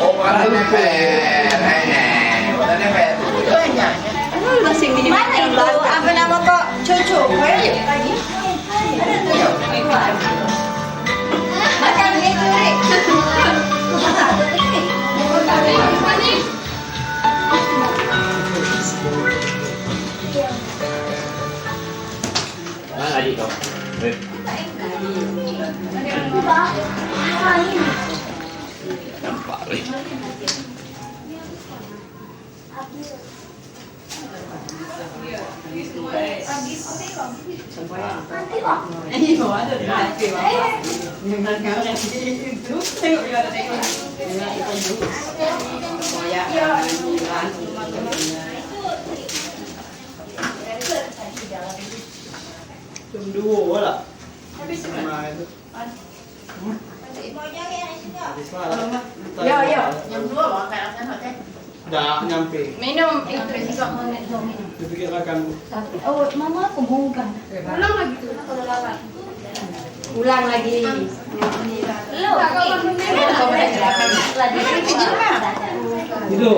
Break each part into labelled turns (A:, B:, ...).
A: Oh, bukan neper. Neper.
B: Masih minimal.
C: Mana itu? Apa nama kok? Cucu. Makan itu, Rik.
A: Mana adik kau? Nampak ni.
D: Jam 2 lah. Nah, itu. Habis lah.
B: Ya.
E: Yang dua bawa kayak apa teh?
D: Dah nyampe.
B: Minum.
D: Dipikirkan
C: Oh, mama aku bukan.
E: Ulang lagi tuh kalau lewat.
B: Ulang lagi.
D: itu.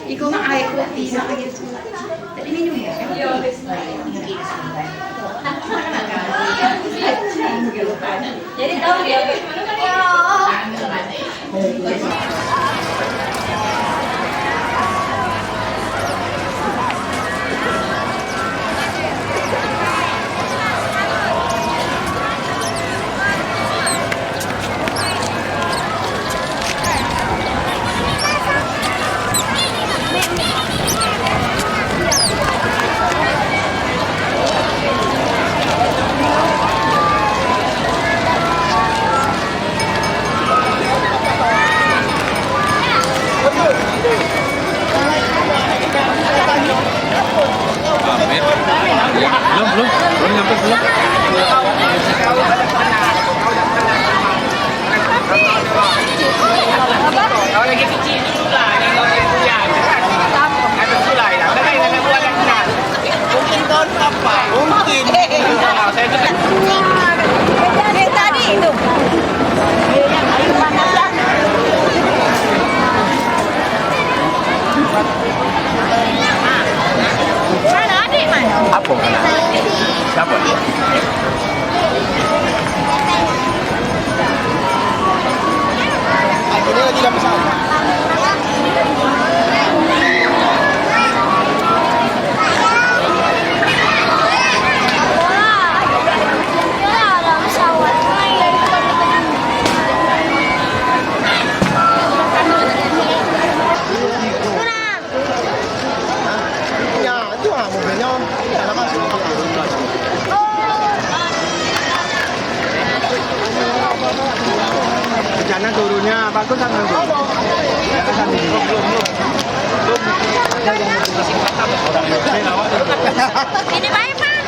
B: Ikaw nga air kopi sa kanya. Tadi minum ya?
C: Jadi tahu dia.
A: Belum nyampe belum.
F: Kalau lagi kecil dulu lah, yang lagi punya, ada sulai lah. Ada yang nak buat yang kenal. Mungkin tahun apa? Mungkin. Saya tu.
C: Tadi itu. Mana adik mana?
A: Apa kenal? Siapa?
D: Akhirnya lagi dah besar. Ya, itu lah mobilnya. Ada masuk. Rencana turunnya bagus kan nanti?
C: Ini baik panas.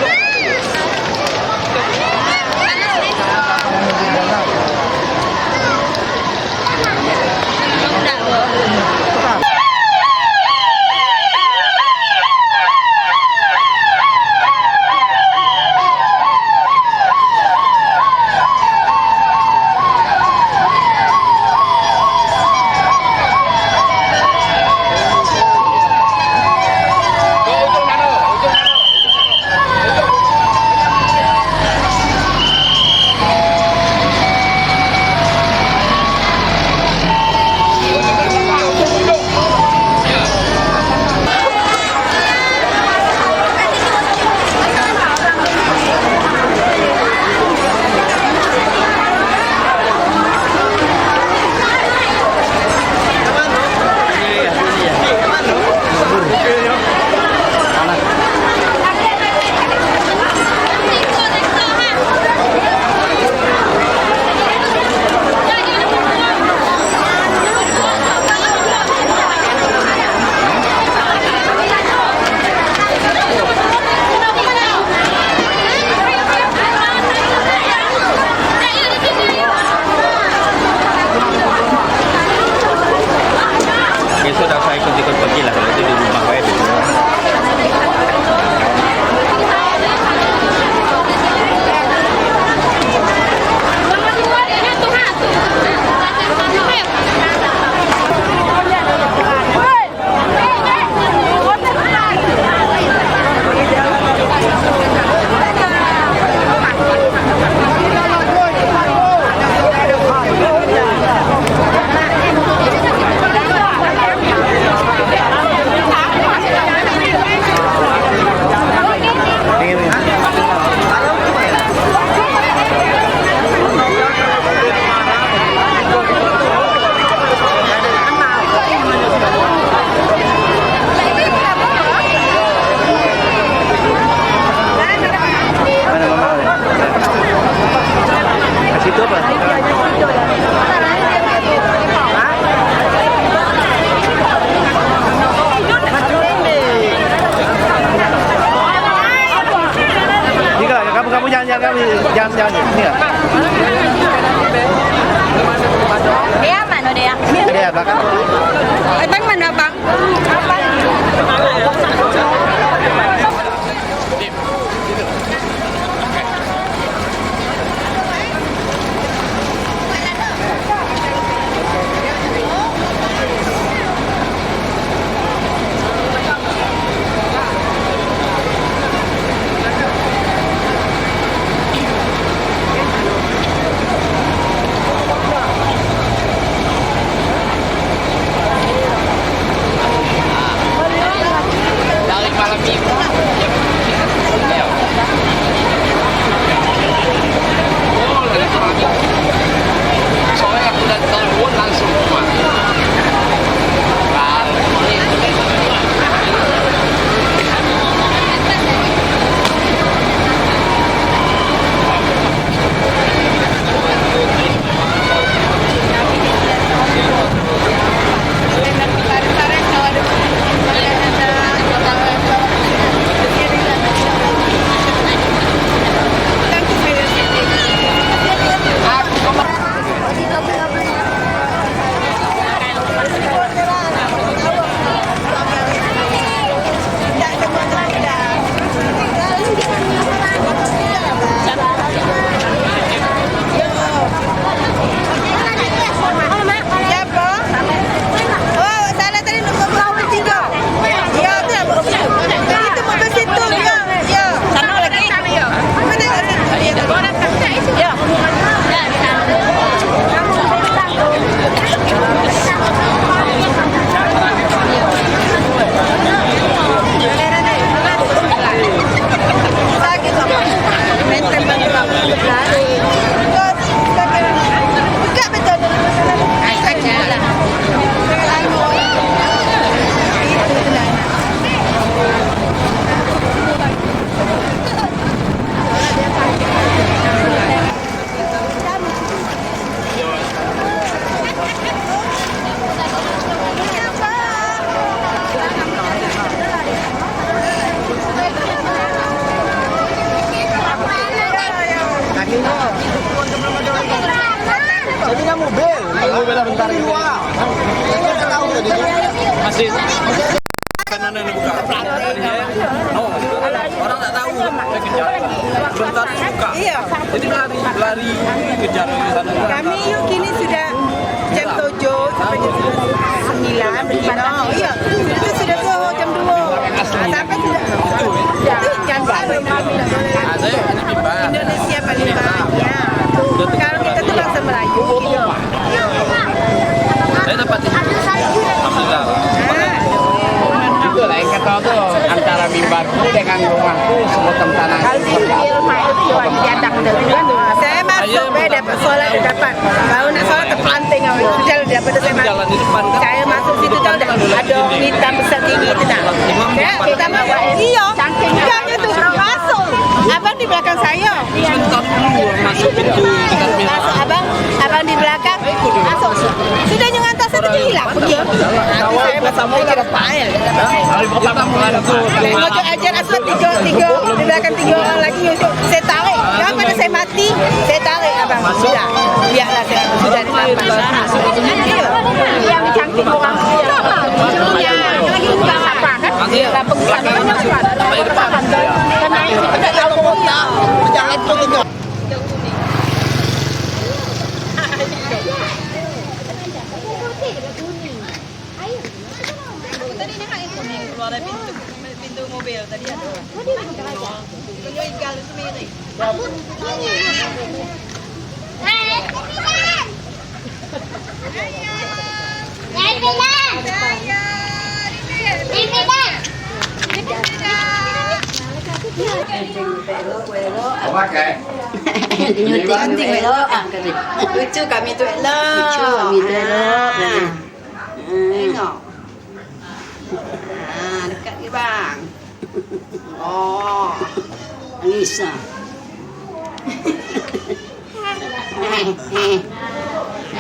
D: kali jangan ini ya.
C: Dia mana dia?
D: Dia belakang.
C: Abang mana bang?
F: Dari malam minggu. Oh, dari malam minggu. Soalnya aku udah telepon langsung rumah.
D: Jadinya mobil. Mobil bentar ini.
A: Masih. Kanan yang dibuka. Oh, orang tak tahu. Saya kejar. Bentar buka.
G: Iya.
A: Jadi lari kejar ke sana.
G: Kami yuk kini sudah jam 7 sampai jam 9 begini. Iya. Itu sudah ke jam 2. Sampai sudah. Itu jam berapa?
A: Saya ini bimbang.
G: Indonesia paling banyak. Kalau kita tuh bahasa Melayu.
A: Saya dapat alhamdulillah.
F: Itu lah yang kata tuh antara mimbarku dengan rumahku sebutan tanah.
G: Saya masuk, saya dapat sholat, dapat. Baru nak sholat terpelanting. Sudah dapat saya masuk.
A: Jalan di depan kan.
G: Saya masuk situ tahu dah ada hitam besar tinggi itu dah. Ya, kita masuk. Iya. Bukan itu masuk. Abang di belakang saya.
A: Sebentar dulu masuk pintu.
G: Masuk abang di belakang. Masuk. Sudah nyungan tas itu hilang. Dia. Saya bersama ke depan.
A: Hari pertama kemarin tuh.
G: Ngojok ajar asal tiga di belakang 3 orang lagi ngojok. Saya tarik. Jangan pada saya mati. Saya tarik abang. Sudah. Biarlah saya sudah ditampas. Yang cantik orang. Yang lagi bukan apa kan?
A: Belakang sampai depan.
D: Jangan tunjuk.
G: Pintu mobil tadi ada. Tinggal sendiri.
F: Pakai.
B: Nyuting elok ah kata.
G: Lucu kami tu elok.
B: Lucu kami tu elok.
G: Tengok. Dekat ni bang. Oh.
B: Nisa.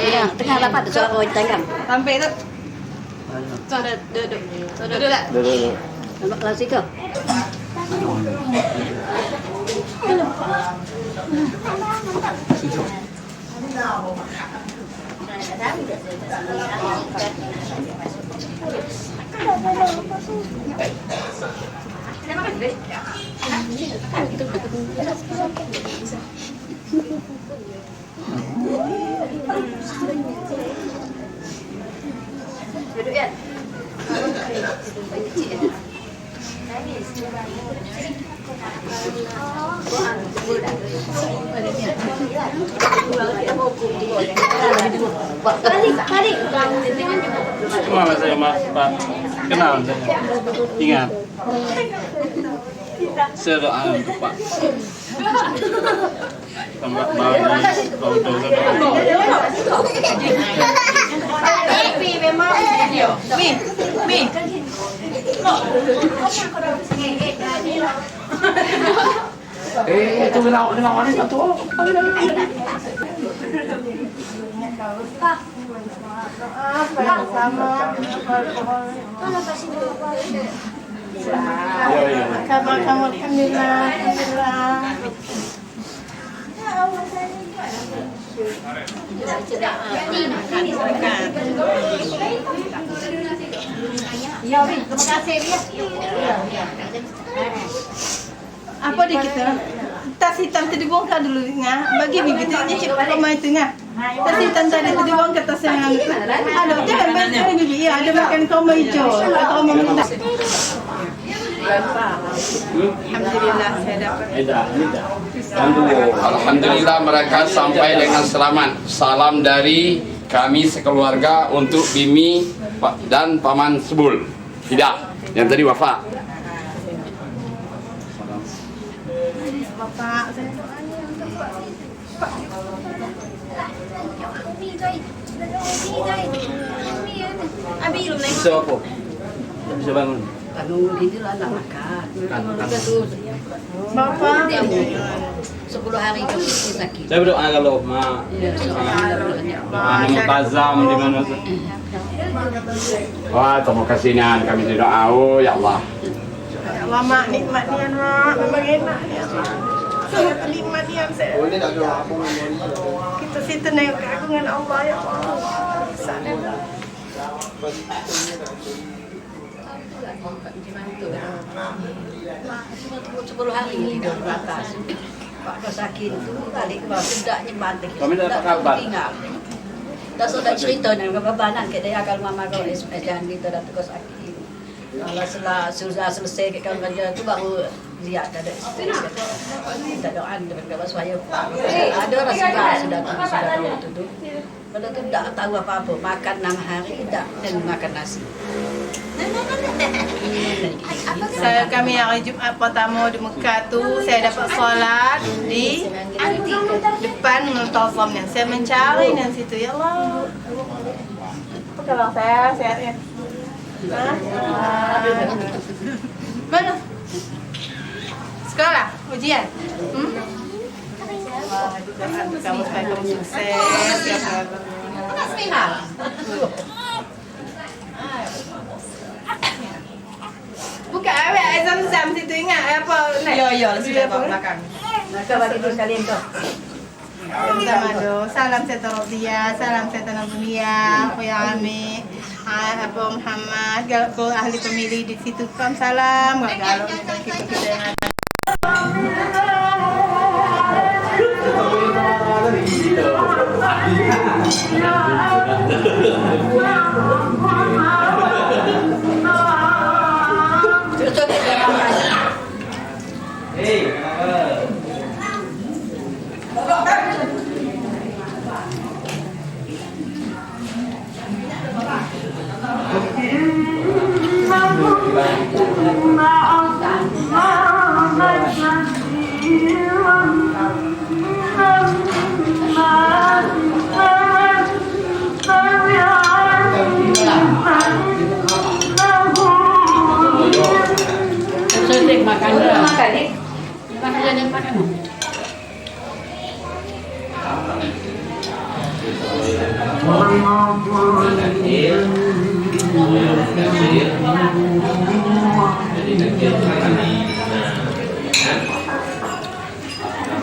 B: Ya, tengah dapat suara kau tangkap.
G: Sampai tu. Sudah duduk. Sudah duduk.
B: Nampak kelas kau. Duduk ya.
A: Cuma saya Mas Pak kenal saya. Ingat. Saya doa untuk Pak. Tambah bau
F: Itu ginawa ni satu.
G: Kabar kamu alhamdulillah. Apa di kita? Tas hitam tadi bongkar dulu ngah. Bagi bibit ini cepat pemain itu ngah. Tas hitam tadi bongkar tas yang itu. Ada jangan main bibit. Ya ada makan kau hijau atau mau minta. Alhamdulillah saya dapat.
H: Alhamdulillah mereka sampai dengan selamat. Salam dari kami sekeluarga untuk Bimi dan Paman Sebul. Tidak, yang tadi wafat.
G: Bapak, saya doanya untuk Pak.
A: Bisa apa? Bisa bangun.
B: Anu gitu lah nak makan.
G: Bapak,
B: 10 hari kamu sakit.
A: Saya berdoa kalau Ma
B: Ya,
A: Mutazam di mana tuh?
H: Wah, terima kasih Nan, kami berdoa. Oh ya Allah.
G: lama nikmat dia nak, memang enak ya. Sangat nikmat dia saya. Kita situ naik keagungan Allah ya Allah. Sana.
B: Sepuluh hari hidup di atas. Pak dah sakit tu balik ke bawah sedaknya balik.
A: Kami dah dapat kabar.
B: Tinggal. Dah sudah cerita dengan kebabanan ke dia kalau mama kau jangan gitu dah tu kau sakit. Kalau sudah selesai ke kawan kerja tu baru lihat ada istri. Kita doa dengan supaya ada rasa sudah tahu tu. Kalau tu tak tahu apa-apa makan 6 hari tak dan makan nasi.
G: Kami hari Jumaat pertama di Mekah tu saya dapat solat di depan multazam yang saya mencari dan situ ya Allah. Apa kabar saya sehatnya? Mana? Sekolah ujian. Kamu supaya kamu sukses ya Pak. Buka awak Zam-Zam situ ingat apa nak? Ya sudah bawa belakang.
B: Nak bagi tu sekalian tu.
G: Salam sejahtera Rodia, salam sejahtera dunia, Khoya Ami, Abu Muhammad, kalau ahli pemilih di situ kan salam, kalau kita yang ada.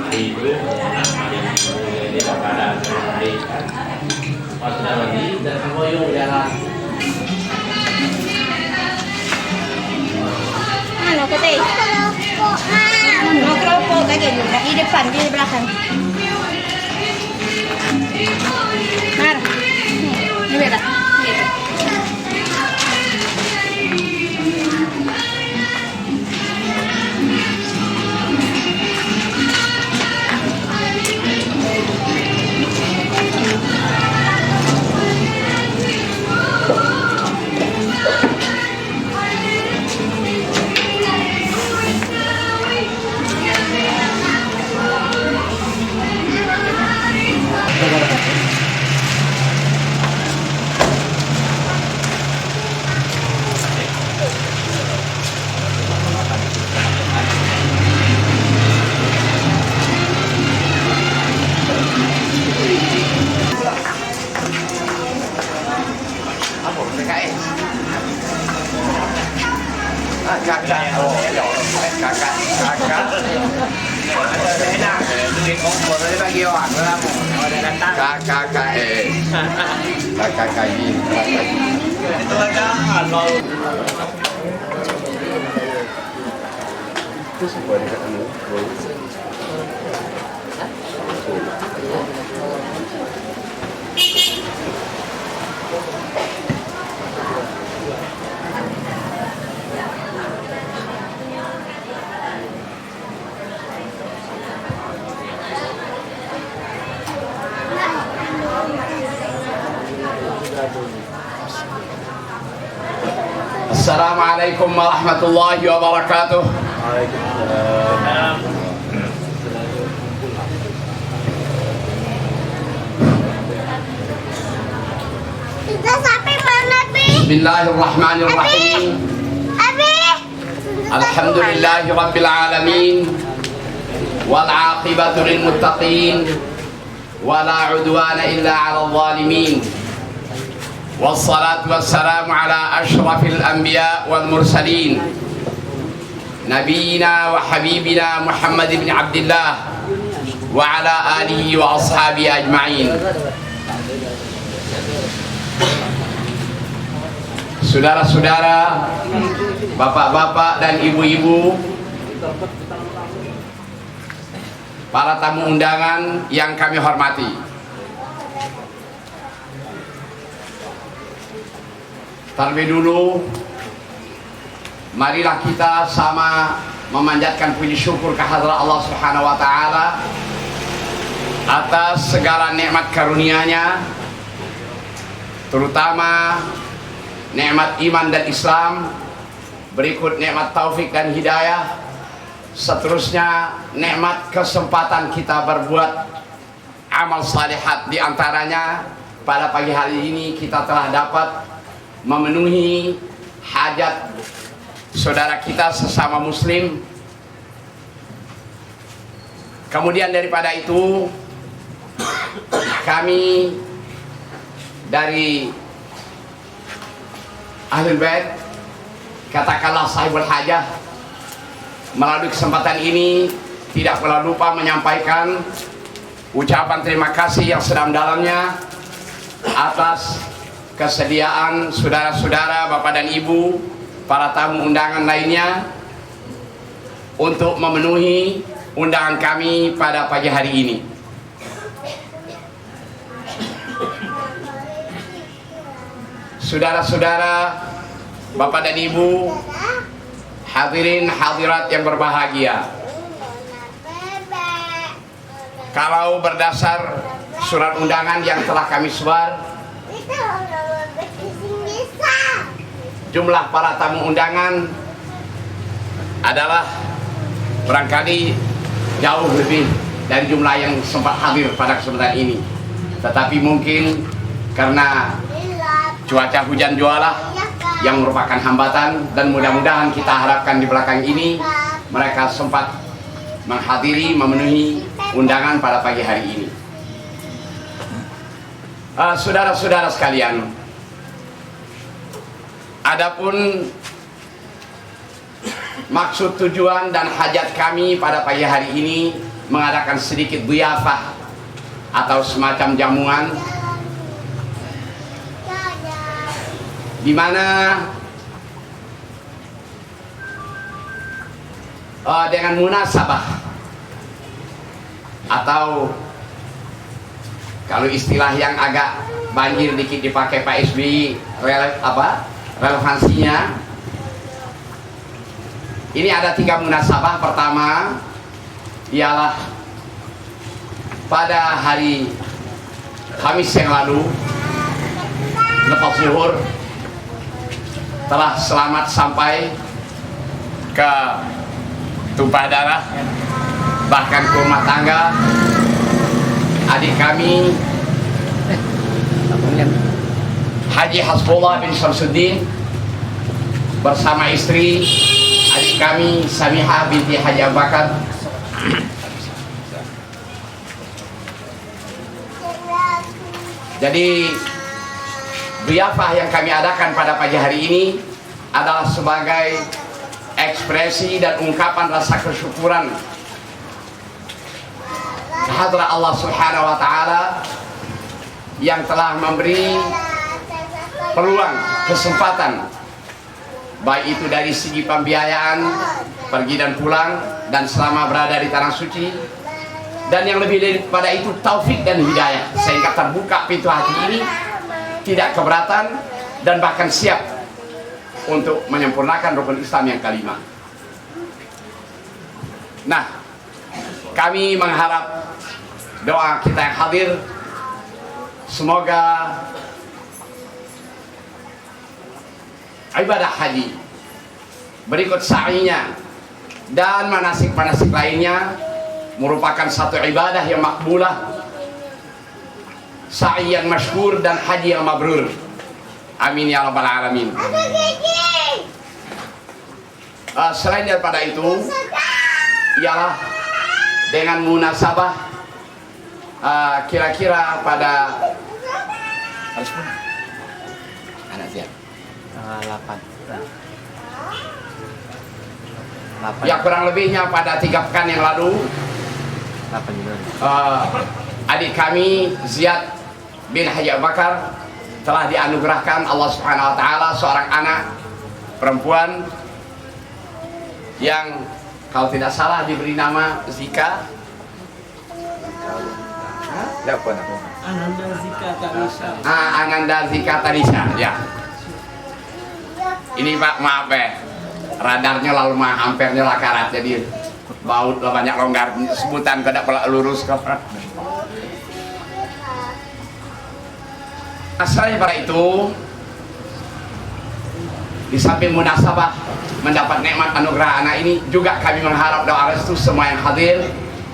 A: Jadi
F: royong jalan.
C: Ano, Kote? Mau kelompok lagi, di depan, di belakang. Mar, ini beda.
H: Kakak, oh, kakak.
F: Ada enak. Duit kompor dia bagi orang lah. Ada datang.
H: Kakak, kakak ini.
F: Itu ada kalau
H: Itu sebuah dekat anu. Assalamualaikum warahmatullahi wabarakatuh.
C: Kita sampai mana, Bi?
H: Bismillahirrahmanirrahim.
C: Abi.
H: Alhamdulillahi rabbil alamin. Wal aqibatu lil muttaqin. Wala udwana illa 'alal zalimin. Wassalatu wassalamu ala ashrafil anbiya wal mursalin. Nabiyina wa habibina Muhammad ibn Abdullah wa ala alihi wa ashabihi ajma'in. Saudara-saudara, bapak-bapak dan ibu-ibu, para tamu undangan yang kami hormati, terlebih dulu marilah kita sama memanjatkan puji syukur kehadrat Allah Subhanahu wa taala atas segala nikmat karunia-Nya, terutama nikmat iman dan Islam, berikut nikmat taufik dan hidayah, seterusnya nikmat kesempatan kita berbuat amal salihat. Di antaranya pada pagi hari ini kita telah dapat memenuhi hajat saudara kita sesama muslim. Kemudian daripada itu, kami dari Ahlul Bait, katakanlah sahibul hajah, melalui kesempatan ini tidak pernah lupa menyampaikan ucapan terima kasih yang sedalam-dalamnya atas kesediaan saudara-saudara, bapak dan ibu, para tamu undangan lainnya untuk memenuhi undangan kami pada pagi hari ini. Saudara-saudara, bapak dan ibu, hadirin hadirat yang berbahagia, kalau berdasar surat undangan yang telah kami sebar, jumlah para tamu undangan adalah barangkali jauh lebih dari jumlah yang sempat hadir pada kesempatan ini. Tetapi mungkin karena cuaca hujan jualah yang merupakan hambatan, dan mudah-mudahan kita harapkan di belakang ini mereka sempat menghadiri, memenuhi undangan pada pagi hari ini. Saudara-saudara sekalian, adapun maksud, tujuan dan hajat kami pada pagi hari ini mengadakan sedikit dhiyafah atau semacam jamuan di mana dengan munasabah atau kalau istilah yang agak banjir dikit dipakai Pak SBY, relevansinya ini ada 3 munasabah. Pertama ialah pada hari Kamis yang lalu lepas zuhur telah selamat sampai ke tumpah darah bahkan ke rumah tangga adik kami Haji Hasbullah bin Syamsuddin bersama istri adik kami Samihah binti Haji Abu Bakar. Jadi dhiyafah yang kami adakan pada pagi hari ini adalah sebagai ekspresi dan ungkapan rasa kesyukuran kehadrat Allah Subhanahu wa taala yang telah memberi peluang, kesempatan baik itu dari segi pembiayaan pergi dan pulang dan selama berada di tanah suci, dan yang lebih daripada itu taufik dan hidayah sehingga terbuka pintu hati ini tidak keberatan dan bahkan siap untuk menyempurnakan rukun Islam yang kelima. Nah, kami mengharap doa kita yang hadir semoga ibadah haji berikut sa'inya dan manasik-manasik lainnya merupakan satu ibadah yang makbulah, sa'i yang masyhur dan haji yang mabrur. Amin ya rabbal alamin. Selain daripada itu ialah dengan munasabah kira-kira pada harus pun anak siap 8 ya kurang lebihnya pada 3 pekan yang lalu adik kami Ziyad bin Haji Abu Bakar telah dianugerahkan Allah Subhanahu wa taala seorang anak perempuan yang kalau tidak salah diberi nama Zika. Ananda Zika Tanisha. Ya. Ini Pak, maaf radarnya lalu ampernya lah karat, jadi baut lah banyak longgar sebutan kada lurus kok. Selain pada itu, di samping munasabah mendapat nikmat anugerah anak ini, juga kami mengharap doa restu semua yang hadir,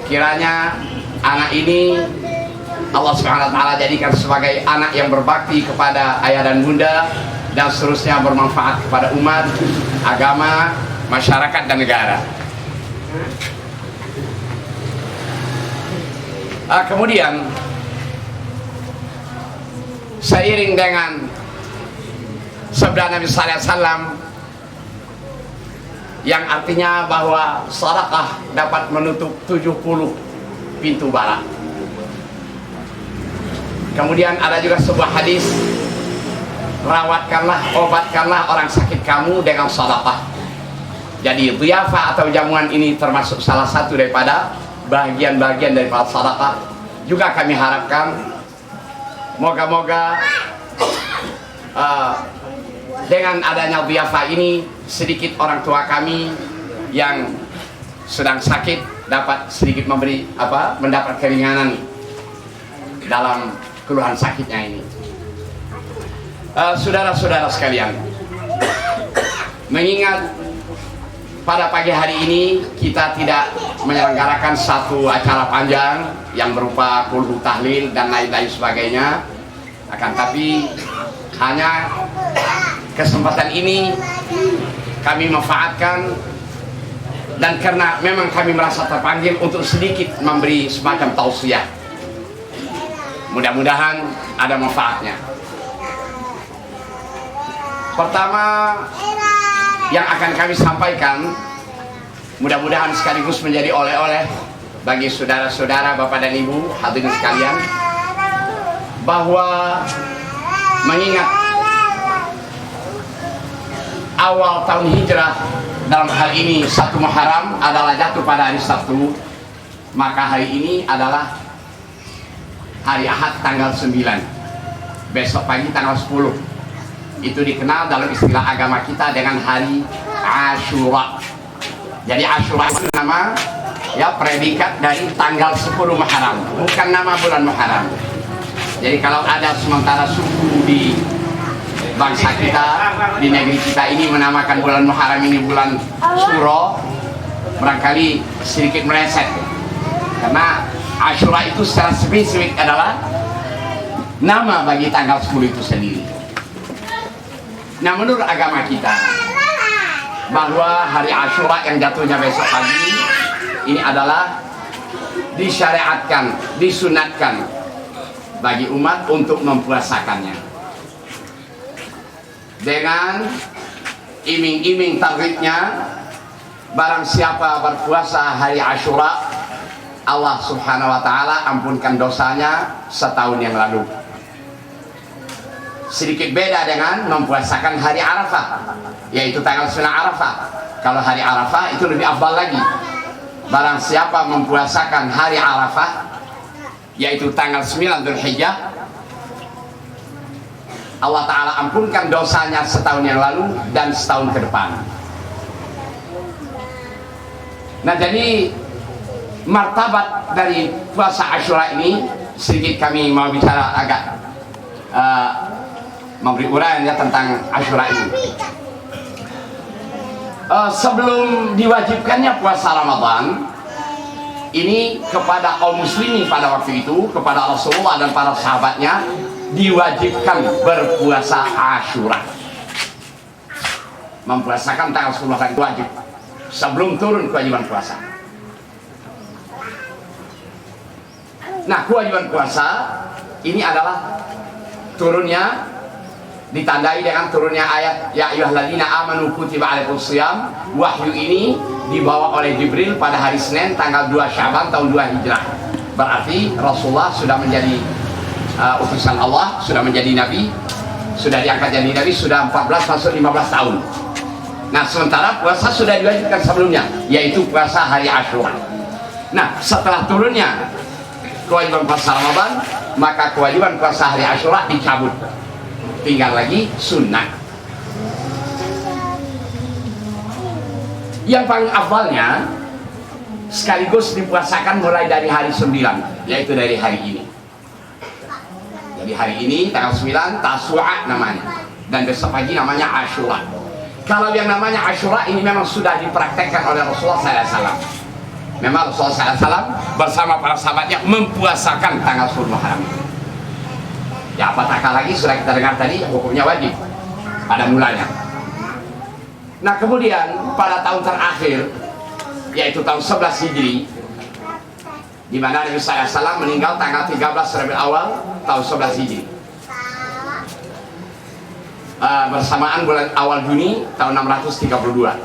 H: kiranya anak ini Allah Subhanahu wa taala jadikan sebagai anak yang berbakti kepada ayah dan bunda dan seterusnya bermanfaat kepada umat, agama, masyarakat dan negara. Kemudian seiring dengan sabda Nabi sallallahu alaihi wasallam yang artinya bahwa sedekah dapat menutup 70 pintu bala. Kemudian ada juga sebuah hadis, rawatkanlah, obatkanlah orang sakit kamu dengan sedekah. Jadi dhiyafah atau jamuan ini termasuk salah satu daripada bagian-bagian daripada sedekah. Juga kami harapkan moga-moga dengan adanya dhiyafah ini sedikit orang tua kami yang sedang sakit dapat sedikit memberi mendapat keringanan dalam keluhan sakitnya ini. Saudara-saudara sekalian, mengingat pada pagi hari ini kita tidak menyelenggarakan satu acara panjang yang berupa kulhu tahlil dan lain-lain sebagainya, akan tapi hanya kesempatan ini kami manfaatkan, dan karena memang kami merasa terpanggil untuk sedikit memberi semacam tausiah, mudah-mudahan ada manfaatnya. Pertama yang akan kami sampaikan, mudah-mudahan sekaligus menjadi oleh-oleh bagi saudara-saudara, bapak dan ibu hadirin sekalian, bahwa mengingat awal tahun hijrah, dalam hal ini 1 Muharram adalah jatuh pada hari Sabtu, maka hari ini adalah hari Ahad tanggal 9, besok pagi tanggal 10. Itu dikenal dalam istilah agama kita dengan hari Ashura. Jadi Ashura itu nama ya predikat dari tanggal 10 Muharram, bukan nama bulan Muharram. Jadi kalau ada sementara suku di bangsa kita, di negeri kita ini menamakan bulan Muharram ini bulan Suro, barangkali sedikit meleset. Karena Ashura itu secara spesifik adalah nama bagi tanggal 10 itu sendiri. Nah, menurut agama kita bahwa hari Ashura yang jatuhnya besok pagi ini adalah disyariatkan, disunatkan bagi umat untuk mempuasakannya dengan iming-iming tarifnya. Barang siapa berpuasa hari Ashura, Allah Subhanahu wa Ta'ala ampunkan dosanya setahun yang lalu. Sedikit beda dengan mempuasakan hari Arafah, yaitu tanggal 9 Arafah. Kalau hari Arafah itu lebih afdal lagi. Barang siapa mempuasakan hari Arafah, yaitu tanggal 9 Dzulhijjah, Allah Ta'ala ampunkan dosanya setahun yang lalu dan setahun ke depan. Nah, jadi martabat dari puasa Ashura ini sedikit kami mau bicara agak memberi uraian ya tentang Ashura ini. Sebelum diwajibkannya puasa Ramadan ini kepada kaum muslimin pada waktu itu, kepada Rasulullah dan para sahabatnya diwajibkan berpuasa Ashura. Mempuasakan tanggal 10 hari wajib sebelum turun kewajiban puasa. Nah, kewajiban puasa ini adalah turunnya, ditandai dengan turunnya ayat ya ayyuhalladzina amanu kutiba alaikumusiyam. Wahyu ini dibawa oleh Jibril pada hari Senin tanggal 2 Syaban tahun 2 Hijrah. Berarti Rasulullah sudah menjadi utusan Allah, sudah menjadi nabi, sudah diangkat jadi nabi, sudah 14 masuk 15 tahun. Nah, sementara puasa sudah diwajibkan sebelumnya, yaitu puasa hari Ashura. Nah, setelah turunnya kewajiban puasa Ramadan, maka kewajiban puasa hari Ashura dicabut. Tinggal lagi sunnah. Yang paling afdalnya sekaligus dipuasakan mulai dari hari 9, yaitu dari hari ini. Jadi hari ini tanggal 9 Tasu'a namanya, dan besok pagi namanya Ashura. Kalau yang namanya Ashura ini memang sudah dipraktekkan oleh Rasulullah SAW. Memang Rasulullah SAW bersama para sahabatnya mempuasakan tanggal 10 Muharram. Ya, apatah lagi sudah kita dengar tadi hukumnya wajib pada mulanya. Nah, kemudian pada tahun terakhir, yaitu tahun 11 Hijri, di mana Nabi SAW meninggal tanggal 13 Rabiul Awal tahun 11 Hijri, bersamaan bulan awal Juni tahun 632.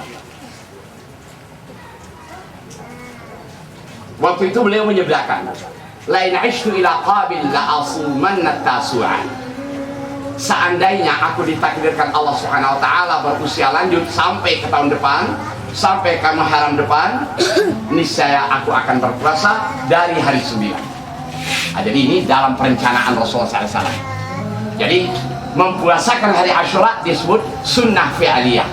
H: Waktu itu beliau menyebutkan, lain ishtu ila qabil la asumanna tasu'a. Seandainya aku ditakdirkan Allah Subhanahu wa Ta'ala berusia lanjut sampai ke tahun depan, sampai ke Muharram depan, niscaya aku akan berpuasa dari hari 9. Nah, jadi ini dalam perencanaan Rasulullah SAW. Jadi mempuasakan hari Ashura disebut sunnah fi'aliyah,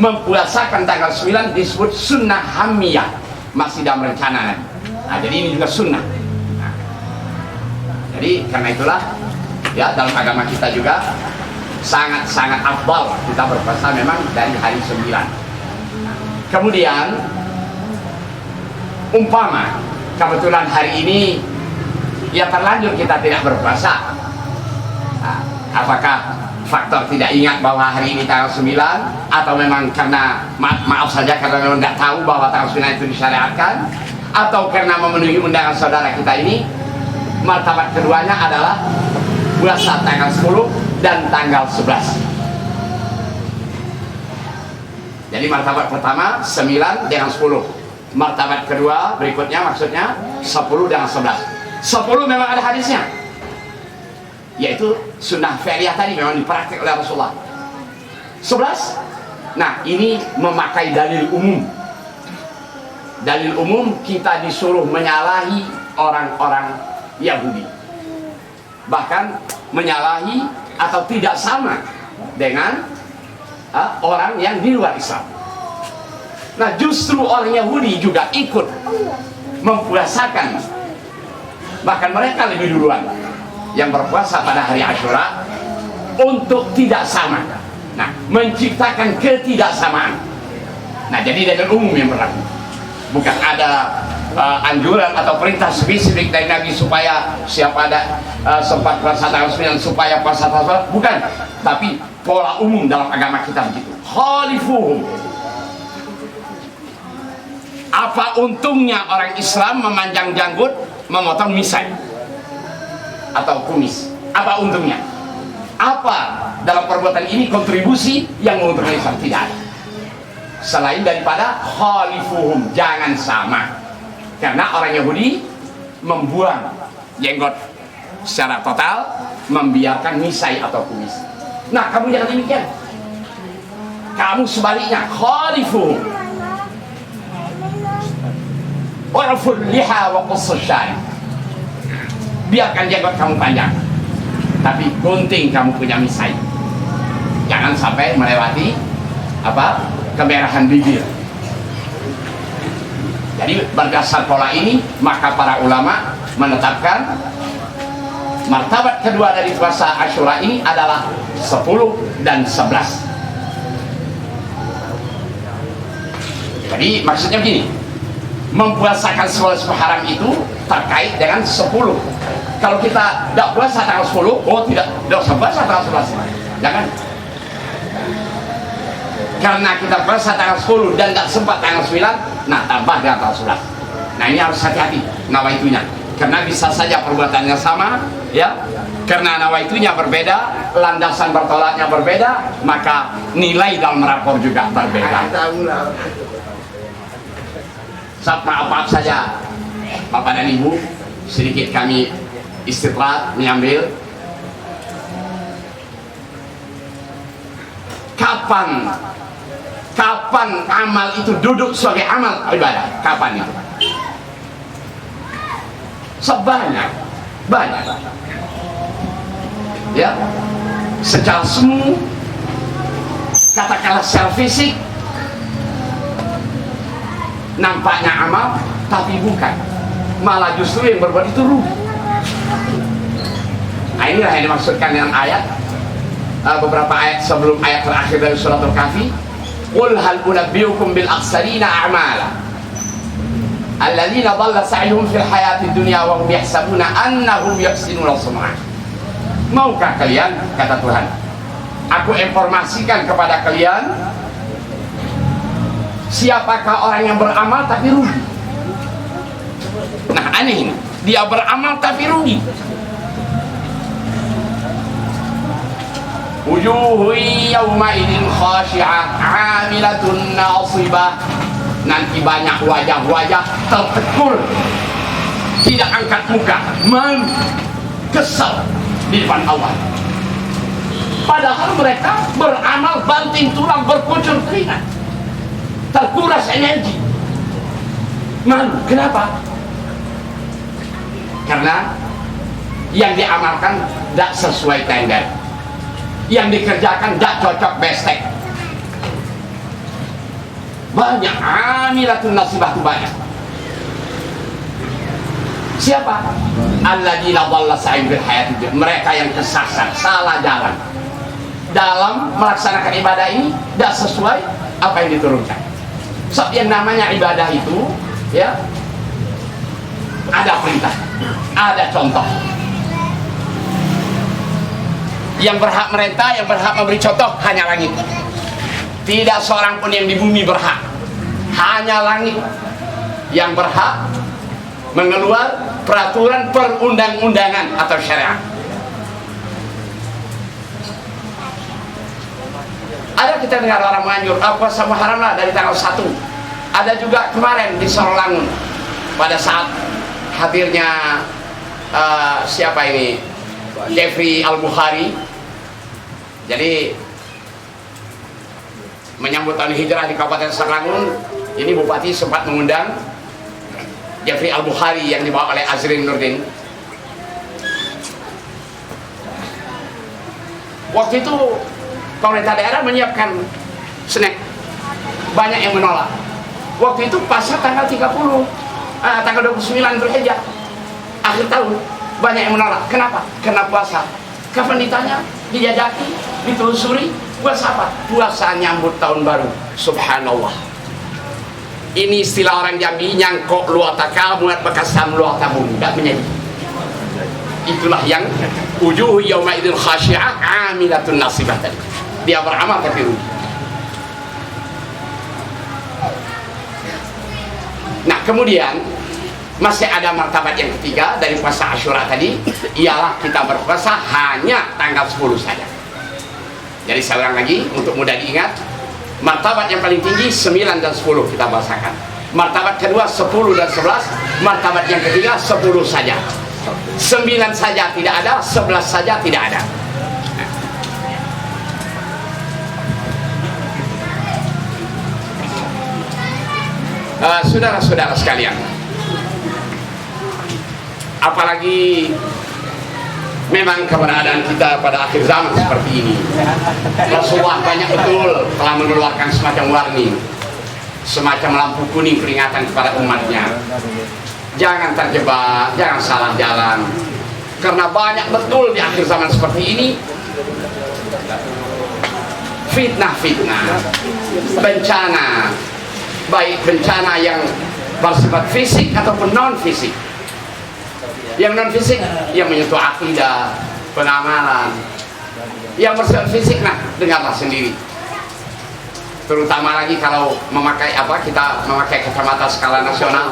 H: mempuasakan tanggal 9 disebut sunnah hamiyah, masih dalam rencana. Nah, jadi ini juga sunnah. Nah, jadi karena itulah ya dalam agama kita juga sangat-sangat afdal kita berpuasa memang dari hari 9. Kemudian umpama kebetulan hari ini ya terlanjur kita tidak berpuasa, nah, apakah faktor tidak ingat bahwa hari ini tanggal 9, atau memang karena maaf saja karena memang tidak tahu bahwa tanggal 9 itu disyariatkan, atau karena memenuhi undangan saudara kita ini? Martabat keduanya adalah puasa tanggal 10 dan tanggal 11. Jadi martabat pertama 9 dengan 10. Martabat kedua berikutnya maksudnya 10 dengan 11. 10 memang ada hadisnya, yaitu sunnah fi'liyah tadi memang dipraktik oleh Rasulullah. 11 Nah, ini memakai dalil umum. Dalil umum kita disuruh menyalahi orang-orang Yahudi, bahkan menyalahi atau tidak sama dengan orang yang di luar Islam. Nah, justru orang Yahudi juga ikut mempuasakan, bahkan mereka lebih duluan yang berpuasa pada hari Asyura untuk tidak sama. Nah, menciptakan ketidaksamaan. Nah, jadi dalil umum yang berlaku, bukan ada anjuran atau perintah spesifik dari Nabi supaya siapa ada sempat puasa tanggal 9 supaya puasa tanggal 9, bukan, tapi pola umum dalam agama kita begitu. Khalifuhum. Apa untungnya orang Islam memanjang janggut, memotong misai atau kumis? Apa untungnya? Apa dalam perbuatan ini kontribusi yang menguntungkan Islam? Tidak ada, selain daripada khalifuhum, jangan sama. Karena orang Yahudi membuang jenggot secara total, membiarkan misai atau kumis. Nah, kamu jangan demikian. Kamu sebaliknya, khalifuhum. Warful liha wa qussus syari. Biarkan jenggot kamu panjang, tapi gunting kamu punya misai. Jangan sampai melewati kemerahan bibir. Jadi berdasar pola ini, maka para ulama menetapkan martabat kedua dari puasa Asyura ini adalah 10 dan 11. Jadi maksudnya begini, mempuasakan 11 Muharram itu terkait dengan 10. Kalau kita tidak puasa tanggal 10, tidak usah puasa tanggal 11. Jangan. Karena kita puasa tanggal 10 dan tidak sempat tanggal 9, nah tambah dengan tanggal 11. Nah, ini harus hati-hati nawaitunya, karena bisa saja perbuatannya sama, ya. Karena nawaitunya berbeda, landasan bertolaknya berbeda, maka nilai dalam rapor juga berbeda. Maaf saja Bapak dan Ibu, sedikit kami istirahat mengambil. Kapan amal itu duduk sebagai amal ibadah? Kapan itu? Sebanyak ya, secara semu, katakanlah secara fisik nampaknya amal, tapi bukan, malah justru yang berbuat itu rugi. Nah, inilah yang dimaksudkan dengan ayat, beberapa ayat sebelum ayat terakhir dari surat Al-Kahfi. Qul hal unabbiukum bil akhsarina a'mala alladzina dhalla sa'yuhum fil hayati dunya wa hum yahsabuna annahum yuhsinuna sun'a. Maukah kalian, kata Tuhan, aku informasikan kepada kalian siapakah orang yang beramal tapi rugi. Nah, aneh ini, dia beramal tapi rugi. Wujuhu yawma idin khashi'ah 'amilatun nasibah. Nanti banyak wajah-wajah tertekur, tidak angkat muka, malu, kesal di depan Allah. Padahal mereka beramal banting tulang, berkucur keringat, terkuras energi. Malu, kenapa? Karena yang diamalkan tidak sesuai tender, yang dikerjakan tidak cocok bestek. Banyak amilatun nasibah itu banyak. Siapa? Alladzina dhalla sa'yuhum fil hayatid dunya. Mereka yang kesasar, salah jalan dalam melaksanakan ibadah ini, tidak sesuai apa yang diturunkan. So, yang namanya ibadah itu, ya, ada perintah, ada contoh. Yang berhak merintah, yang berhak memberi contoh hanya langit. Tidak seorang pun yang di bumi berhak, hanya langit yang berhak mengeluar peraturan perundang-undangan atau syariat. Ada kita dengar orang menganjur, puasa Muharram lah dari tanggal 1. Ada juga kemarin di Sorolangun pada saat hadirnya siapa ini, Jeffrey Al-Bukhari. Jadi menyambut tahun hijrah di Kabupaten Sarangun, ini Bupati sempat mengundang Jeffrey Al-Bukhari yang dibawa oleh Azrin Nurdin. Waktu itu pemerintah daerah menyiapkan snack, banyak yang menolak. Waktu itu pasar tanggal 29 Dzulhijjah, akhir tahun, banyak yang menolak. Kenapa? Karena puasa. Kapan ditanya, dijajaki, ditelusuri, puasa apa? Puasa nyambut tahun baru. Subhanallah. Ini istilah orang Jambi, nyangkok luar takal, muat bekasam luar tabung, tidak menjadi. Itulah yang wujuh yauma idzin khasyi'ah amilatun nasibah tadi. Dia beramal tapi rugi. Nah, kemudian masih ada martabat yang ketiga dari puasa Asyura tadi, ialah kita berpuasa hanya tanggal 10 saja. Jadi saya ulang lagi untuk mudah diingat, martabat yang paling tinggi 9 dan 10 kita bahasakan. Martabat kedua 10 dan 11, martabat yang ketiga 10 saja. 9 saja tidak ada, 11 saja tidak ada. Saudara-saudara sekalian, apalagi memang keberadaan kita pada akhir zaman seperti ini, Rasulullah banyak betul telah mengeluarkan semacam warning, semacam lampu kuning peringatan kepada umatnya. Jangan terjebak, jangan salah jalan, karena banyak betul di akhir zaman seperti ini fitnah-fitnah, bencana, baik bencana yang bersifat fisik ataupun non fisik. Yang non fisik yang menyentuh akidah, pengamalan. Yang bersifat fisik, nah dengarlah sendiri. Terutama lagi kalau memakai kita memakai kacamata skala nasional.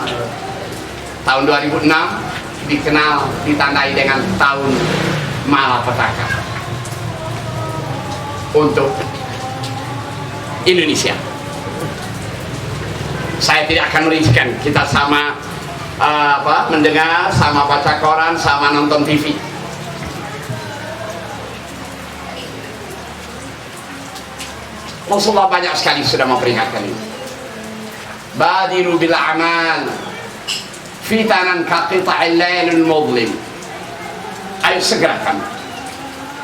H: Tahun 2006 ditandai dengan tahun malapetaka untuk Indonesia. Saya tidak akan merincikan, kita sama mendengar, sama baca koran, sama nonton TV. Rasulullah banyak sekali sudah memperingatkan ini. Badiru bil a'mal fitanan kaqita'il lailil mudlim. Ayo segerakan,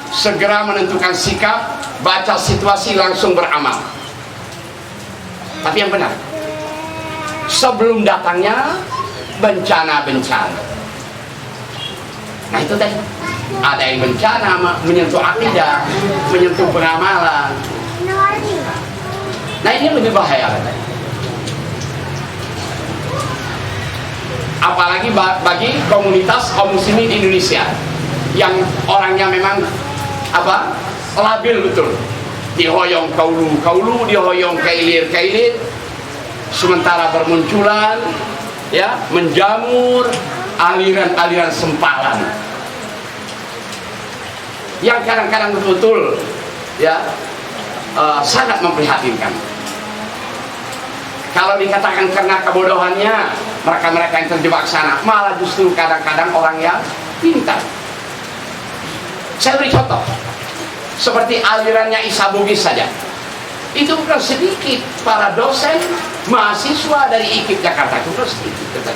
H: segera menentukan sikap, baca situasi, langsung beramal. Tapi yang benar, sebelum datangnya bencana-bencana. Nah itu tadi, ada yang bencana menyentuh akidah, menyentuh pengamalan. Nah ini lebih bahaya. Apalagi bagi komunitas kaum muslimin di Indonesia yang orangnya memang labil betul, dihoyong kaulu, dihoyong kailir, sementara bermunculan menjamur aliran-aliran sempalan yang kadang-kadang betul-betul sangat memprihatinkan. Kalau dikatakan karena kebodohannya mereka yang terjebak sana, malah justru kadang-kadang orang yang pintar. Saya beri contoh, seperti alirannya Isa Bugis saja. Itu bukan sedikit para dosen, mahasiswa dari IKIP Jakarta, itu bukan sedikit.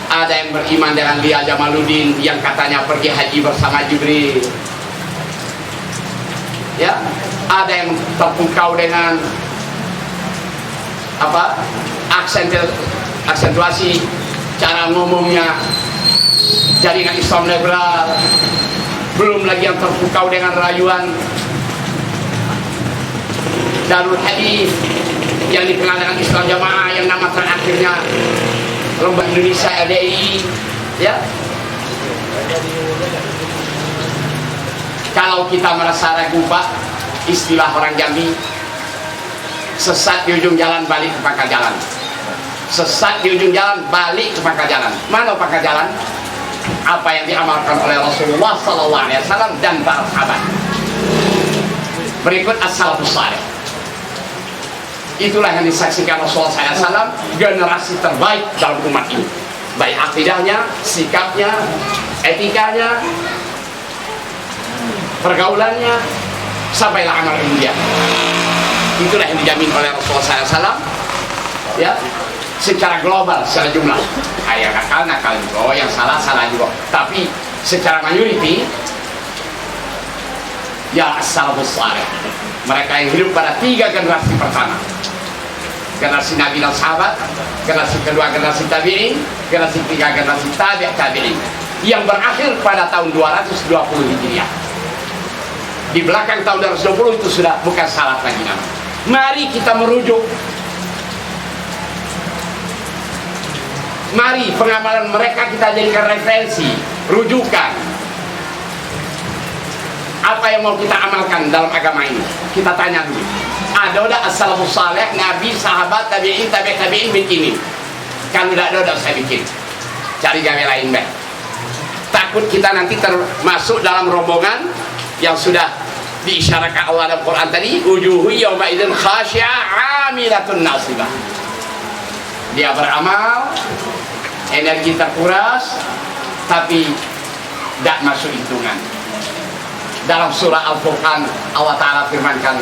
H: Ada yang beriman dengan Lia Jamaluddin yang katanya pergi haji bersama Jibril. Ada yang terpukau dengan aksentuasi cara ngomongnya jaringan Islam liberal. Belum lagi yang terpukau dengan rayuan Darul Hadis yang dikenal dengan Islam Jamaah yang nama terakhirnya Lembaga Indonesia LDI. Kalau kita merasa ragu, Pak, istilah orang Jambi, sesat di ujung jalan, balik ke pangkal jalan. Sesat di ujung jalan, balik ke pangkal jalan. Mana pangkal jalan? Apa yang diamalkan oleh Rasulullah SAW dan para sahabat. Berikut as-salafus saleh. Itulah yang disaksikan Rasulullah SAW, generasi terbaik dalam umat ini. Baik akidahnya, sikapnya, etikanya, pergaulannya, sampailah amal kemudian. Itulah yang dijamin oleh Rasulullah SAW, ya, secara global, secara jumlah. Yang nakal juga, yang salah juga. Tapi secara mayoriti, ya as-salafus saleh, mereka yang hidup pada 3 generasi pertama, generasi Nabi dan sahabat, generasi kedua generasi tabi'in, generasi ketiga generasi tabi'in, yang berakhir pada tahun 220 Hijriah. Di belakang tahun 220 itu sudah bukan salaf lagi nama. Mari kita merujuk. Mari pengamalan mereka kita jadikan referensi, rujukan. Apa yang mau kita amalkan dalam agama ini? Kita tanya dulu. Ada udah as-salafus saleh, nabi, sahabat, tabi'in, tabi'in bikin. Kalau tidak ada saya bikin. Cari gawe lain deh. Takut kita nanti termasuk dalam rombongan yang sudah diisyaratkan Allah dalam Quran tadi, wujuhu yawma idzin khashi'ah 'amilatun nasibah. Dia beramal, energi terkuras, tapi tidak masuk hitungan. Dalam surah Al-Furqan Allah Ta'ala firmankan,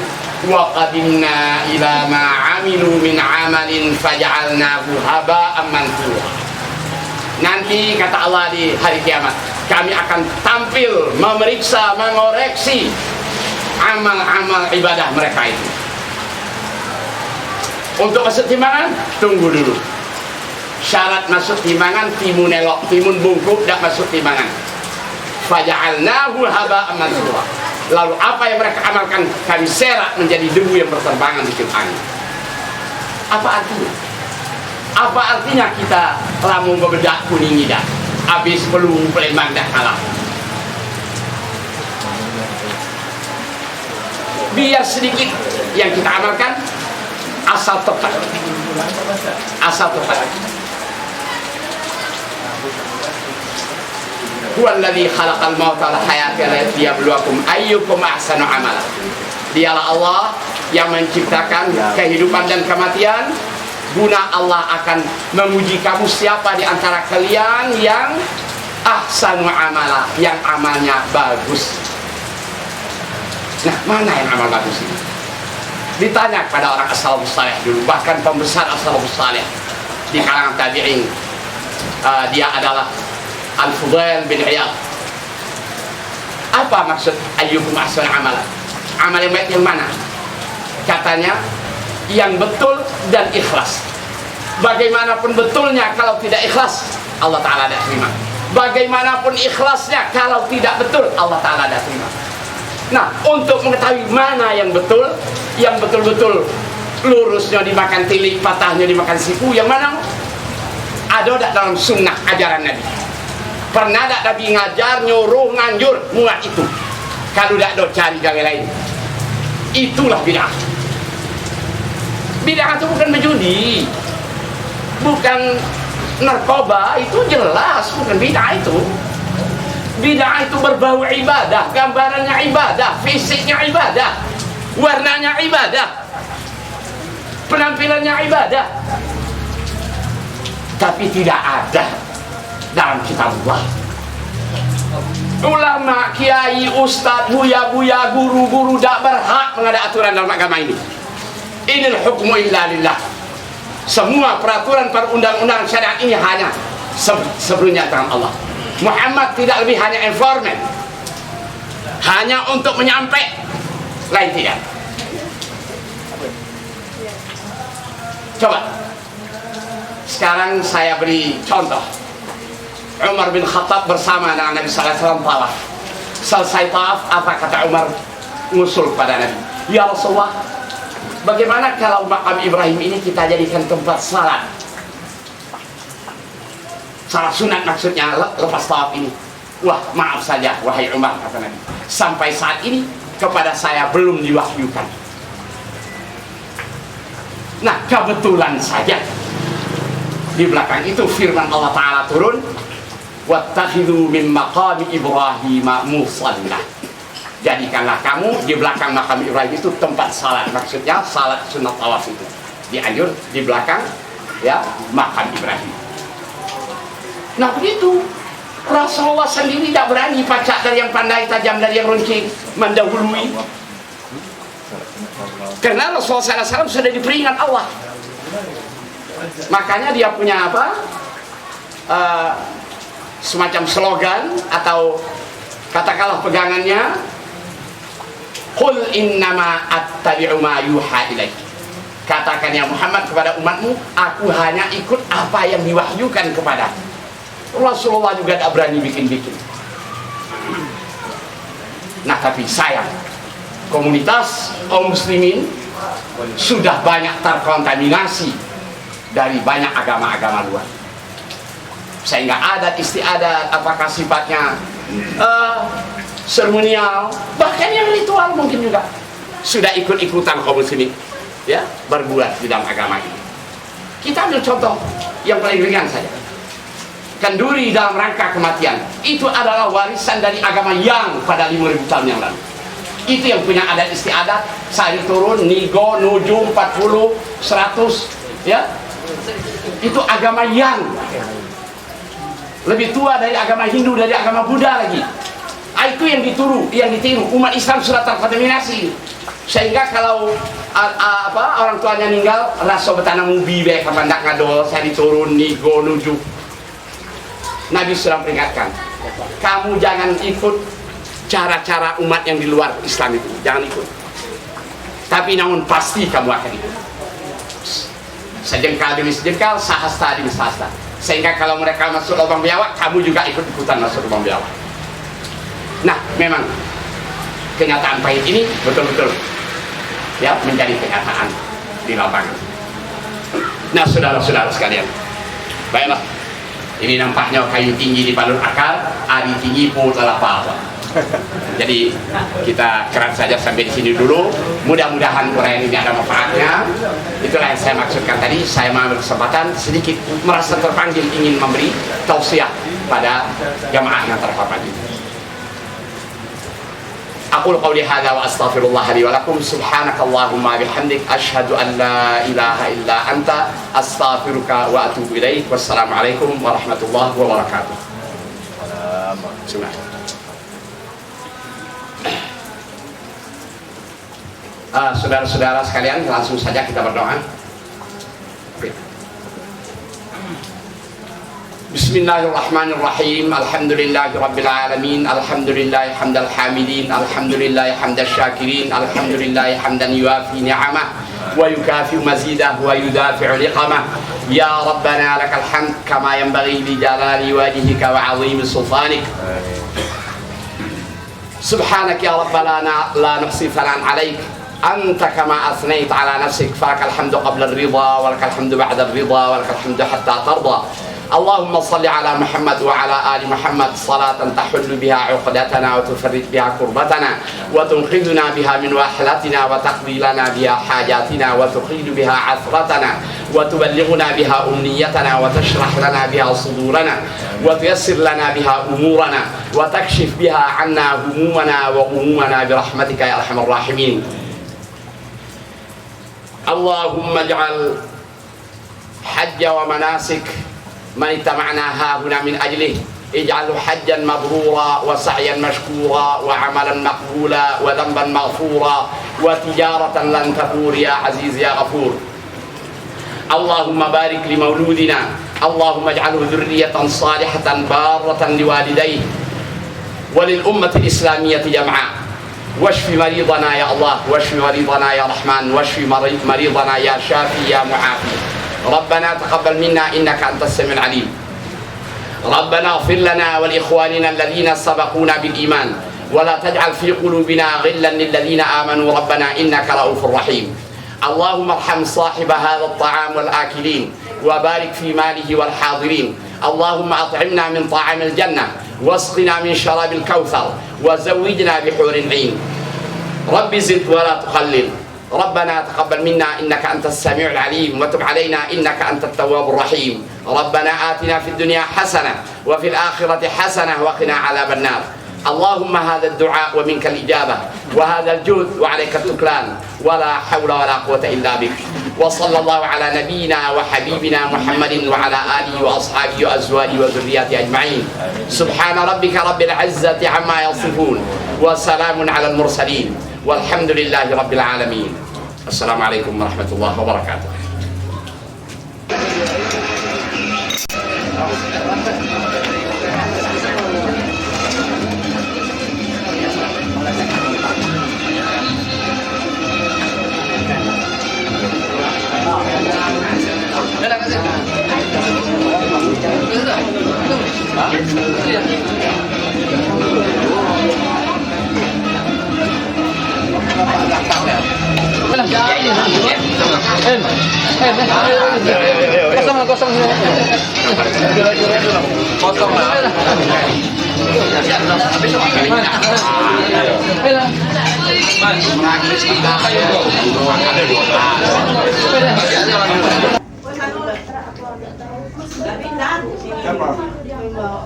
H: wa qadimna ila ma 'amilu min 'amalin faja'alnahu haba'an manthura. Nanti kata Allah di hari kiamat, kami akan tampil memeriksa, mengoreksi amal-amal ibadah mereka itu. Untuk masuk timbangan, tunggu dulu. Syarat masuk timbangan, timun elok, timun bungkuk, tidak masuk timbangan. Faja'alnahu haba'an mansura. Lalu apa yang mereka amalkan, kami serak menjadi debu yang berterbangan di angin. Apa artinya? Apa artinya kita lamun bebedak kuning ida, habis peluru Palembang dah kalah. Biar sedikit yang kita amalkan, asal tepat. Asal tepat. Huwallazi khalaqal mauta wal hayata liyabluwakum ayyukum ahsanu amala. Dialah Allah yang menciptakan kehidupan dan kematian, guna Allah akan menguji kamu siapa di antara kalian yang ahsanu amala, yang amalnya bagus. Nah, mana yang amal bagus ini? Ditanya kepada orang as-salafus saleh dulu, bahkan pembesar as-salafus saleh di kalangan tabi'in. Dia adalah Al-Fudail bin Iyad. Apa maksud ayyukum ahsanu amala? Amal yang baik yang mana? Katanya yang betul dan ikhlas. Bagaimanapun betulnya kalau tidak ikhlas, Allah Ta'ala tidak terima. Bagaimanapun ikhlasnya kalau tidak betul, Allah Ta'ala tidak terima. Nah, untuk mengetahui mana yang betul, yang betul-betul lurusnya dimakan tilik, patahnya dimakan siku, yang mana? Ada tak dalam sunnah ajaran Nabi? Pernah tak Nabi ngajar, nyuruh, nganjur, muat itu? Kalau tak ada, cari gawe lain. Itulah bid'ah. Bid'ah itu bukan berjudi, bukan narkoba, itu jelas bukan bid'ah itu. Bid'ah itu berbau ibadah, gambarannya ibadah, fisiknya ibadah, warnanya ibadah, penampilannya ibadah, tapi tidak ada dalam kitabullah. Ulama, kiai, ustadz, buya-buya, guru-guru tak berhak mengada aturan dalam agama ini. Inil hukmu illa lillah. Semua peraturan perundang-undangan syariat ini hanya sebelumnya tangan Allah. Muhammad tidak lebih hanya informan, hanya untuk menyampai, lain tidak. Coba sekarang saya beri contoh. Umar bin Khattab bersama dengan Nabi sallallahu alaihi wasallam tawaf. Selesai tawaf, apa kata Umar? Ngusul pada Nabi, ya Rasulullah, bagaimana kalau makam Ibrahim ini kita jadikan tempat salat? Salat sunat maksudnya, lepas tawaf ini. Wah, maaf saja wahai Umar, kata Nabi, sampai saat ini kepada saya belum diwahyukan. Nah, kebetulan saja di belakang itu firman Allah Ta'ala turun, wattakhidhu min maqami Ibrahim musalla. Jadikanlah kamu di belakang makam Ibrahim itu tempat salat. Maksudnya salat sunat tawaf itu dianjur di belakang ya makam Ibrahim. Nah begitu, Rasulullah sendiri tidak berani pacak dari yang pandai, tajam dari yang runcing, mendahului. Karena Rasulullah SAW sudah diperingat Allah. Makanya dia punya apa? Semacam slogan atau katakanlah pegangannya, Qul innama attabi'u ma yuha ilaik. Katakan ya Muhammad kepada umatmu, aku hanya ikut apa yang diwahyukan kepada. Rasulullah juga tak berani bikin-bikin. Nah tapi sayang, komunitas kaum muslimin sudah banyak terkontaminasi dari banyak agama-agama luar. Sehingga adat istiadat, apakah sifatnya seremonial, bahkan yang ritual mungkin juga sudah ikut-ikutan kaum muslimin, ya, berbuat di dalam agama ini. Kita ambil contoh yang paling ringan saja. Kenduri dalam rangka kematian itu adalah warisan dari agama yang pada 5.000 tahun yang lalu. Itu yang punya adat istiadat, sari turun, nigo, nuju, 40, 100, ya. Itu agama yang lebih tua dari agama Hindu, dari agama Buddha lagi. Itu yang ditiru. Umat Islam sudah terkontaminasi. Sehingga kalau orang tuanya meninggal, rasa betanam ubi baik kapandak ngadol, sari turun, nigo, nuju. Nabi sudah peringatkan, kamu jangan ikut cara-cara umat yang di luar Islam itu, jangan ikut. Tapi namun pasti kamu akan ikut. Sejengkal demi sejengkal, sahasta demi sahasta. Sehingga kalau mereka masuk lubang biawak, kamu juga ikut-ikutan masuk lubang biawak. Nah, memang kenyataan pahit ini betul-betul ya menjadi kenyataan di lapangan. Nah, saudara-saudara sekalian, baiklah. Ini nampaknya kayu tinggi di palun akar, ari tinggi pun telah apa. Jadi kita keras saja sampai di sini dulu. Mudah-mudahan uraian ini ada manfaatnya. Itulah yang saya maksudkan tadi. Saya mengambil kesempatan sedikit merasa terpanggil ingin memberi tausiah pada jamaah yang terhormat ini. Aqul qawli hadza wa astaghfirullah li wa lakum subhanakallahumma bihamdik asyhadu an la ilaha illa anta astaghfiruka wa atubu ilaik. Wassalamualaikum warahmatullahi wabarakatuh. Saudara-saudara sekalian, langsung saja kita berdoa. Bismillahirrahmanirrahim. Alhamdulillahi rabbil alamin. Alhamdulillahi hamdal hamidin. Alhamdulillahi hamdal syakirin. Alhamdulillahi hamdan yuafi ni'amah wa yukafi mazidah wa yudafi'u liqamah. Ya Rabbana lakal hamd kama yanbaghi li jalali wajhika wa 'azimi sultanik. Subhanak ya Rabbana la nuhsi thanan 'alaik. Anta kama athnayta 'ala nafsik. Falakal hamdu qabla ar-ridha wa lakal hamdu ba'da ar-ridha wa lakal hamdu hatta tarda. اللهم صل على محمد وعلى آل محمد صلاة تحل بها عقدتنا وتفرج بها كربتنا وتنقذنا بها من وحلتنا وتقضي لنا بها حاجاتنا وتقيل بها عثرتنا وتبلغنا بها أمنيتنا وتشرح لنا بها صدورنا وتيسر لنا بها أمورنا وتكشف بها عنا همومنا وغمومنا برحمتك يا أرحم الراحمين. اللهم اجعل حج ومناسك من اتبعنا هاهنا من أجله اجعله حجا مبرورا وسعيا مشكورا وعملا مقبولا وذنبا مغفورا وتجارة لن تبور يا عزيز يا غفور. اللهم بارك لمولودنا، اللهم اجعله ذرية صالحة بارة لوالديه وللأمة الإسلامية جمعاء. واشف مريضنا يا الله، واشف مريضنا يا رحمن، واشف مريضنا يا شافي يا معافي. ربنا تقبل منا إنك أنت السميع العليم. ربنا اغفر لنا ولإخواننا الذين سبقونا بالإيمان ولا تجعل في قلوبنا غلا للذين آمنوا ربنا إنك رؤوف رحيم. اللهم ارحم صاحب هذا الطعام والآكلين وبارك في ماله والحاضرين. اللهم أطعمنا من طعام الجنة واسقنا من شراب الكوثر وزوجنا بحور العين. رب زد ولا تقلل. ربنا تقبل منا إنك أنت السميع العليم وتب علينا إنك أنت التواب الرحيم. ربنا آتنا في الدنيا حسنة وفي الآخرة حسنة وقنا عذاب النار. اللهم هذا الدعاء ومنك الإجابة وهذا الجود وعليك التكلان ولا حول ولا قوة إلا بك. وصلى الله على نبينا وحبيبنا محمد وعلى آله وأصحابه وأزواجه وذرياته أجمعين. سبحان ربك رب العزة عما يصفون وسلام على المرسلين Walhamdulillahi rabbil alamin. Assalamualaikum warahmatullahi wabarakatuh.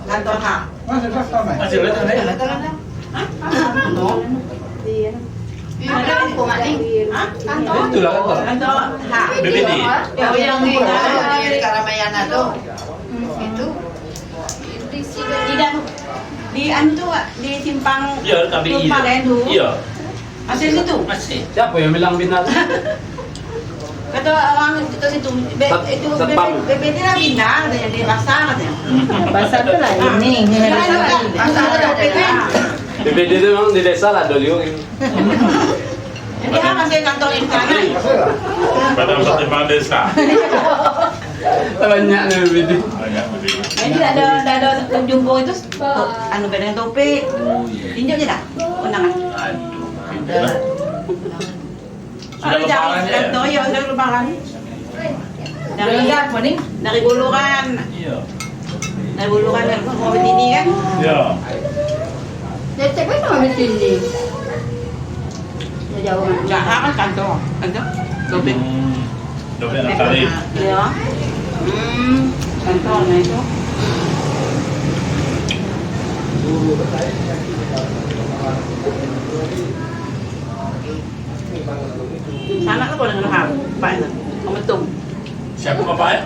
G: Kantor HAM.
A: Itulah kantor.
G: Kantor HAM.
A: BPD.
G: Oh, yang di Karamayana tuh. Itu di anu tuh di simpang
A: Iya, KBI.
G: Lupa Lendu.
A: Iya.
G: Masih situ.
A: Masih. Siapa yang bilang bina?
G: Kata orang itu situ itu BPD lah pindah katanya di pasar katanya.
B: Pasar tuh lah ini.
G: Pasar ada BPD.
A: BPD itu memang di desa lah dulu.
G: Jadi kan masih kantor di sana.
I: Badan Pertimbangan Desa.
A: Banyak nih BPD.
G: Jadi ada jumbo itu anu bedeng topik. Tinjau aja dah undangan. Ada jauh kantor ya ada lebaran. Dari Buluran.
A: Iya.
G: Dari Buluran kan mau ini kan.
I: Ya.
B: Jadi siapa yang mau sini? Jauh kan?
G: Enggak kan kantor. Kantor topik.
I: Dompet Natali.
G: Iya. Kantornya itu. Sana kan boleh ngelahap, Pak itu, memetung.
I: Siapa Bapak ya?